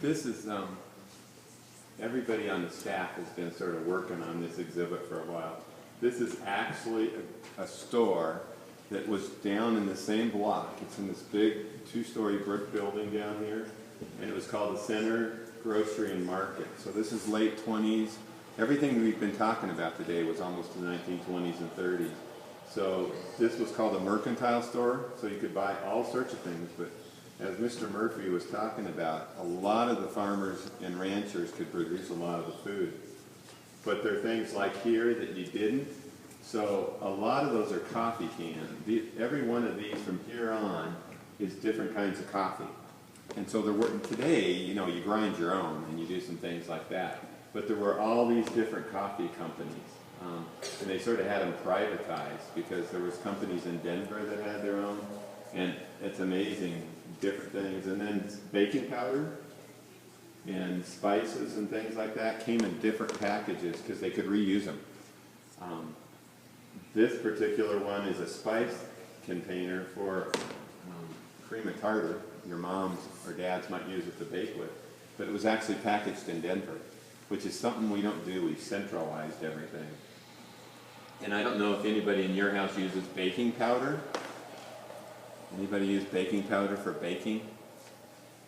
This is, everybody on the staff has been sort of working on this exhibit for a while. This is actually a store that was down in the same block. It's in this big two-story brick building down here, and it was called the Center Grocery and Market. So this is late 20s. Everything we've been talking about today was almost the 1920s and 30s. So this was called a mercantile store, so you could buy all sorts of things, but as Mr. Murphy was talking about, a lot of the farmers and ranchers could produce a lot of the food. But there are things like here that you didn't. So a lot of those are coffee cans. Every one of these from here on is different kinds of coffee. And so there were, today, you know, you grind your own and you do some things like that. But there were all these different coffee companies. And they sort of had them privatized because there was companies in Denver that had their own. And it's amazing, different things. And then baking powder and spices and things like that came in different packages because they could reuse them. This particular one is a spice container for cream of tartar. Your moms or dads might use it to bake with. But it was actually packaged in Denver, which is something we don't do. We've centralized everything. And I don't know if anybody in your house uses baking powder. Anybody use baking powder for baking?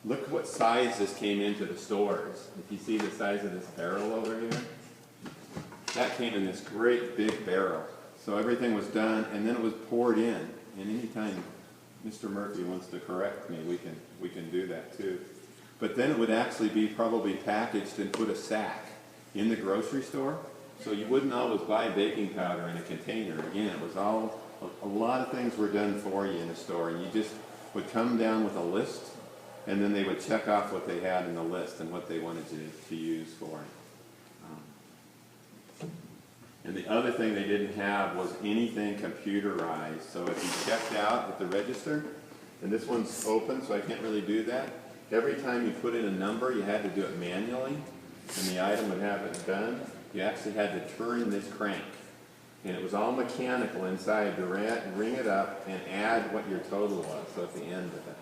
Look what size this came into the stores. If you see the size of this barrel over here, that came in this great big barrel. So everything was done, and then it was poured in. And anytime Mr. Murphy wants to correct me, we can do that too. But then it would actually be probably packaged and put a sack in the grocery store. So you wouldn't always buy baking powder in a container. Again, it was all, a lot of things were done for you in a store. And you just would come down with a list, and then they would check off what they had in the list and what they wanted to use for it. And the other thing they didn't have was anything computerized. So if you checked out at the register, and this one's open, so I can't really do that. Every time you put in a number, you had to do it manually, and the item would have it done. You actually had to turn this crank, and it was all mechanical inside to ring it up and add what your total was, so at the end of it.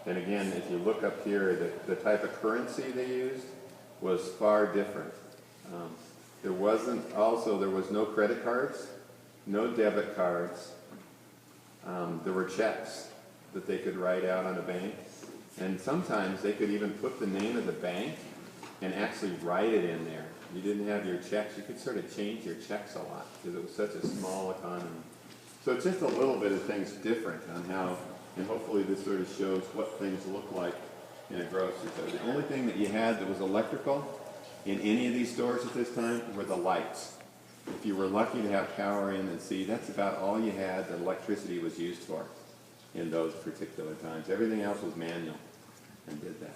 And again, if you look up here, the type of currency they used was far different. There was no credit cards, no debit cards. There were checks that they could write out on a bank. And sometimes they could even put the name of the bank and actually write it in there. You didn't have your checks. You could sort of change your checks a lot because it was such a small economy. So it's just a little bit of things different on how, and hopefully this sort of shows what things look like in a grocery store. The only thing that you had that was electrical in any of these stores at this time were the lights. If you were lucky to have power in and see, that's about all you had that electricity was used for in those particular times. Everything else was manual and did that.